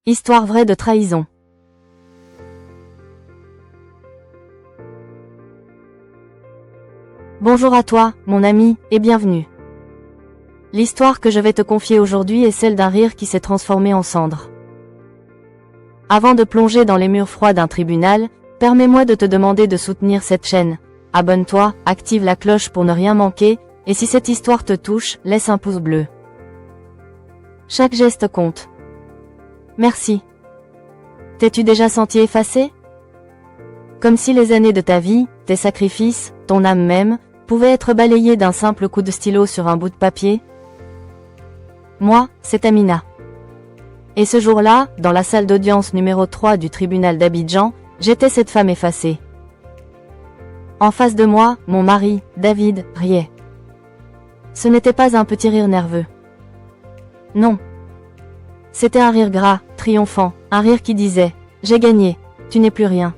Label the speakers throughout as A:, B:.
A: Histoire vraie de trahison. Bonjour à toi, mon ami, et bienvenue. L'histoire que je vais te confier aujourd'hui est celle d'un rire qui s'est transformé en cendre. Avant de plonger dans les murs froids d'un tribunal, permets-moi de te demander de soutenir cette chaîne. Abonne-toi, active la cloche pour ne rien manquer, et si cette histoire te touche, laisse un pouce bleu. Chaque geste compte. Merci. T'es-tu déjà senti effacé? Comme si les années de ta vie, tes sacrifices, ton âme même, pouvaient être balayés d'un simple coup de stylo sur un bout de papier? Moi, c'est Amina. Et ce jour-là, dans la salle d'audience numéro 3 du tribunal d'Abidjan, j'étais cette femme effacée. En face de moi, mon mari, David, riait. Ce n'était pas un petit rire nerveux. Non. C'était un rire gras, triomphant, un rire qui disait « J'ai gagné, tu n'es plus rien ».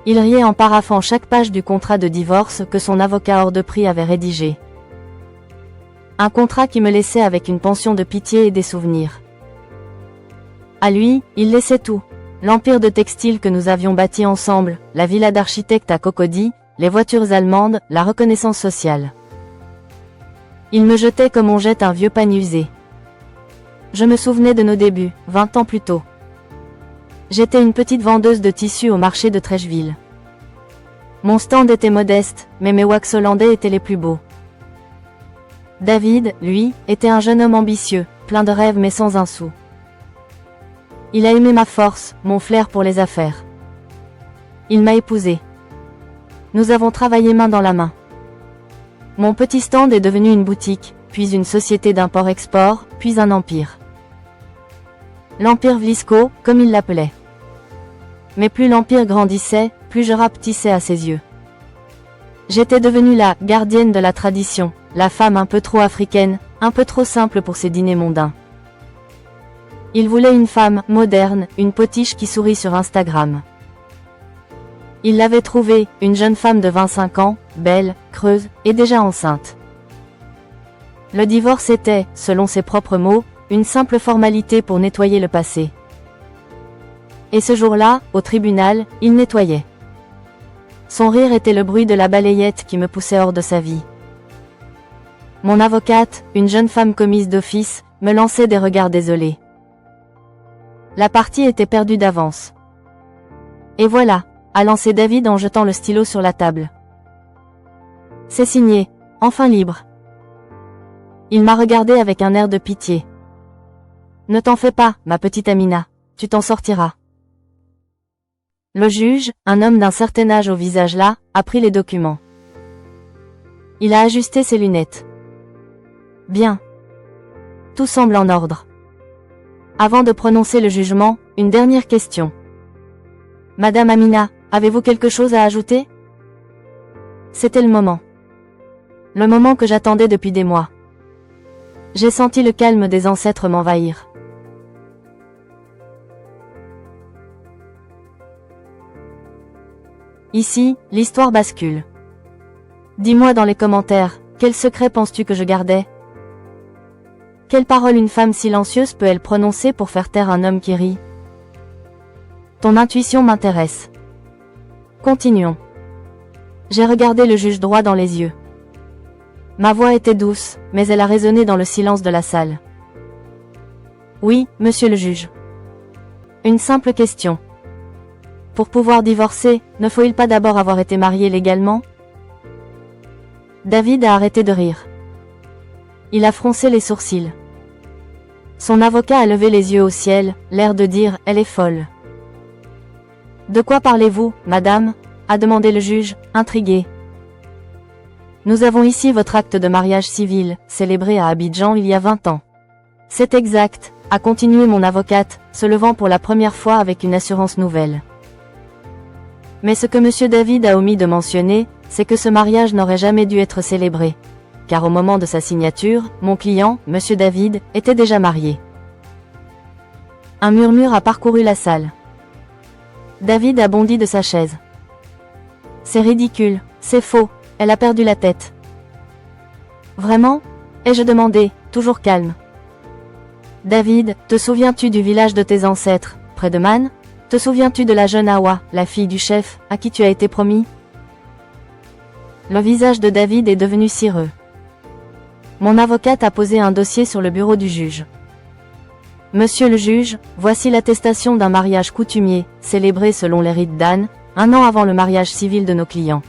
A: Il riait en paraphant chaque page du contrat de divorce que son avocat hors de prix avait rédigé. Un contrat qui me laissait avec une pension de pitié et des souvenirs. À lui, il laissait tout. L'empire de textile que nous avions bâti ensemble, la villa d'architecte à Cocody, les voitures allemandes, la reconnaissance sociale. Il me jetait comme on jette un vieux pagne usé. Je me souvenais de nos débuts, 20 ans plus tôt. J'étais une petite vendeuse de tissus au marché de Trècheville. Mon stand était modeste, mais mes wax hollandais étaient les plus beaux. David, lui, était un jeune homme ambitieux, plein de rêves mais sans un sou. Il a aimé ma force, mon flair pour les affaires. Il m'a épousée. Nous avons travaillé main dans la main. Mon petit stand est devenu une boutique, puis une société d'import-export, puis un empire. L'empire Vlisco, comme il l'appelait. Mais plus l'empire grandissait, plus je rapetissais à ses yeux. J'étais devenue la gardienne de la tradition, la femme un peu trop africaine, un peu trop simple pour ses dîners mondains. Il voulait une femme moderne, une potiche qui sourit sur Instagram. Il l'avait trouvée, une jeune femme de 25 ans, belle, creuse, et déjà enceinte. Le divorce était, selon ses propres mots, une simple formalité pour nettoyer le passé. Et ce jour-là, au tribunal, il nettoyait. Son rire était le bruit de la balayette qui me poussait hors de sa vie. Mon avocate, une jeune femme commise d'office, me lançait des regards désolés. La partie était perdue d'avance. Et voilà, a lancé David en jetant le stylo sur la table. C'est signé, enfin libre. Il m'a regardé avec un air de pitié. Ne t'en fais pas, ma petite Amina, tu t'en sortiras. Le juge, un homme d'un certain âge au visage là, a pris les documents. Il a ajusté ses lunettes. Bien. Tout semble en ordre. Avant de prononcer le jugement, une dernière question. Madame Amina, avez-vous quelque chose à ajouter? C'était le moment. Le moment que j'attendais depuis des mois. J'ai senti le calme des ancêtres m'envahir. Ici, l'histoire bascule. Dis-moi dans les commentaires, quel secret penses-tu que je gardais? Quelle parole une femme silencieuse peut-elle prononcer pour faire taire un homme qui rit? Ton intuition m'intéresse. Continuons. J'ai regardé le juge droit dans les yeux. Ma voix était douce, mais elle a résonné dans le silence de la salle. Oui, monsieur le juge. Une simple question. Pour pouvoir divorcer, ne faut-il pas d'abord avoir été marié légalement? David a arrêté de rire. Il a froncé les sourcils. Son avocat a levé les yeux au ciel, l'air de dire « Elle est folle ». De quoi parlez-vous, madame? A demandé le juge, intrigué. Nous avons ici votre acte de mariage civil, célébré à Abidjan il y a 20 ans. C'est exact, a continué mon avocate, se levant pour la première fois avec une assurance nouvelle. Mais ce que monsieur David a omis de mentionner, c'est que ce mariage n'aurait jamais dû être célébré. Car au moment de sa signature, mon client, monsieur David, était déjà marié. Un murmure a parcouru la salle. David a bondi de sa chaise. C'est ridicule, c'est faux, elle a perdu la tête. Vraiment? Ai-je demandé, toujours calme. David, te souviens-tu du village de tes ancêtres, près de Man? Te souviens-tu de la jeune Hawa, la fille du chef, à qui tu as été promis? Le visage de David est devenu cireux. Mon avocate a posé un dossier sur le bureau du juge. Monsieur le juge, voici l'attestation d'un mariage coutumier, célébré selon les rites d'Anne, un an avant le mariage civil de nos clients.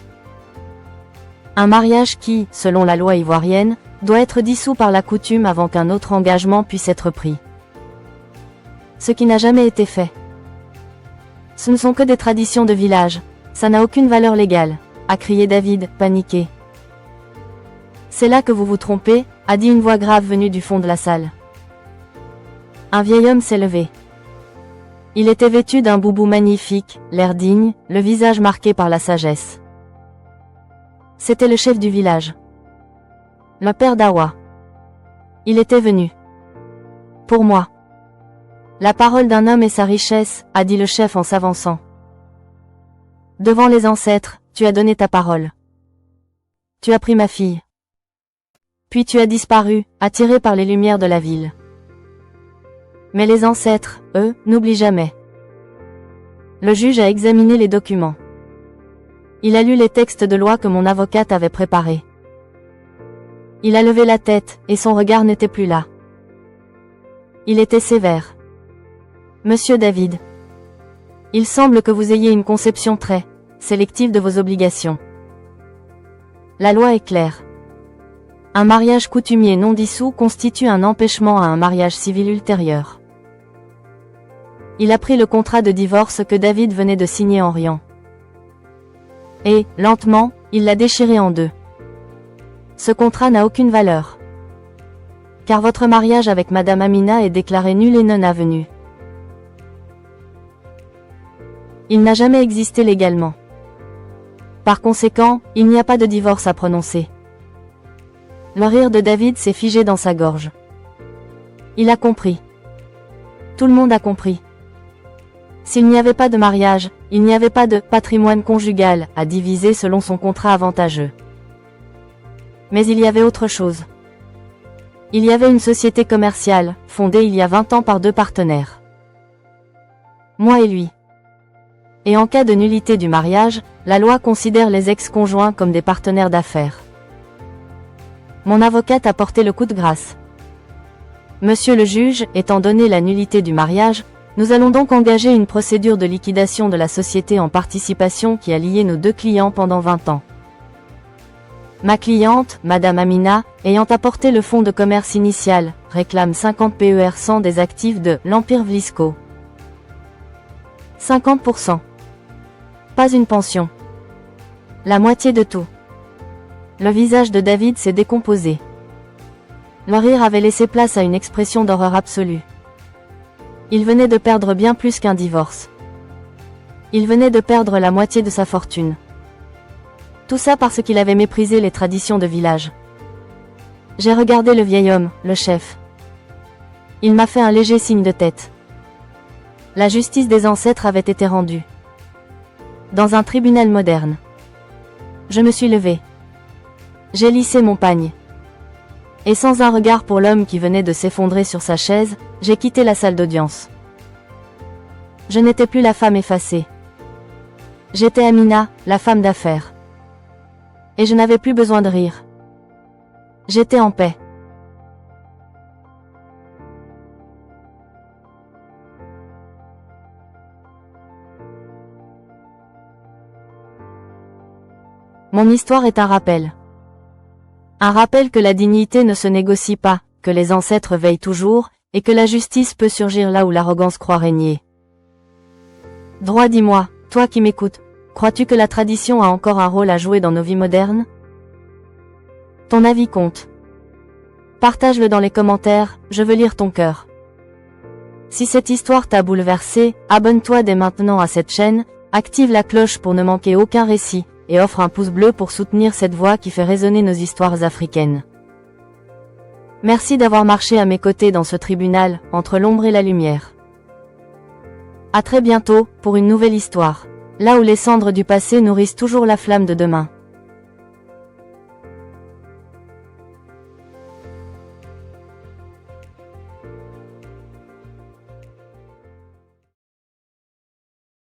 A: Un mariage qui, selon la loi ivoirienne, doit être dissous par la coutume avant qu'un autre engagement puisse être pris. Ce qui n'a jamais été fait. Ce ne sont que des traditions de village, ça n'a aucune valeur légale, a crié David, paniqué. C'est là que vous vous trompez, a dit une voix grave venue du fond de la salle. Un vieil homme s'est levé. Il était vêtu d'un boubou magnifique, l'air digne, le visage marqué par la sagesse. C'était le chef du village. Le père d'Hawa. Il était venu. Pour moi. La parole d'un homme est sa richesse, a dit le chef en s'avançant. Devant les ancêtres, tu as donné ta parole. Tu as pris ma fille. Puis tu as disparu, attiré par les lumières de la ville. Mais les ancêtres, eux, n'oublient jamais. Le juge a examiné les documents. Il a lu les textes de loi que mon avocate avait préparés. Il a levé la tête, et son regard n'était plus là. Il était sévère. Monsieur David. Il semble que vous ayez une conception très sélective de vos obligations. La loi est claire. Un mariage coutumier non dissous constitue un empêchement à un mariage civil ultérieur. Il a pris le contrat de divorce que David venait de signer en riant. Et, lentement, il l'a déchiré en deux. Ce contrat n'a aucune valeur. Car votre mariage avec Madame Amina est déclaré nul et non avenu. Il n'a jamais existé légalement. Par conséquent, il n'y a pas de divorce à prononcer. Le rire de David s'est figé dans sa gorge. Il a compris. Tout le monde a compris. S'il n'y avait pas de mariage, il n'y avait pas de patrimoine conjugal à diviser selon son contrat avantageux. Mais il y avait autre chose. Il y avait une société commerciale, fondée il y a 20 ans par deux partenaires. Moi et lui. Et en cas de nullité du mariage, la loi considère les ex-conjoints comme des partenaires d'affaires. Mon avocate a porté le coup de grâce. Monsieur le juge, étant donné la nullité du mariage, nous allons donc engager une procédure de liquidation de la société en participation qui a lié nos deux clients pendant 20 ans. Ma cliente, Madame Amina, ayant apporté le fonds de commerce initial, réclame 50 PER 100 des actifs de l'Empire Vlisco. 50%. Pas une pension. La moitié de tout. Le visage de David s'est décomposé. Le rire avait laissé place à une expression d'horreur absolue. Il venait de perdre bien plus qu'un divorce. Il venait de perdre la moitié de sa fortune. Tout ça parce qu'il avait méprisé les traditions de village. J'ai regardé le vieil homme, le chef. Il m'a fait un léger signe de tête. La justice des ancêtres avait été rendue. Dans un tribunal moderne. Je me suis levé. J'ai lissé mon pagne. Et sans un regard pour l'homme qui venait de s'effondrer sur sa chaise, j'ai quitté la salle d'audience. Je n'étais plus la femme effacée. J'étais Amina, la femme d'affaires. Et je n'avais plus besoin de rire. J'étais en paix. Mon histoire est un rappel. Un rappel que la dignité ne se négocie pas, que les ancêtres veillent toujours, et que la justice peut surgir là où l'arrogance croit régner. Droit, dis-moi, toi qui m'écoutes, crois-tu que la tradition a encore un rôle à jouer dans nos vies modernes? Ton avis compte. Partage-le dans les commentaires, je veux lire ton cœur. Si cette histoire t'a bouleversé, abonne-toi dès maintenant à cette chaîne, active la cloche pour ne manquer aucun récit, et offre un pouce bleu pour soutenir cette voix qui fait résonner nos histoires africaines. Merci d'avoir marché à mes côtés dans ce tribunal, entre l'ombre et la lumière. À très bientôt, pour une nouvelle histoire. Là où les cendres du passé nourrissent toujours la flamme de demain.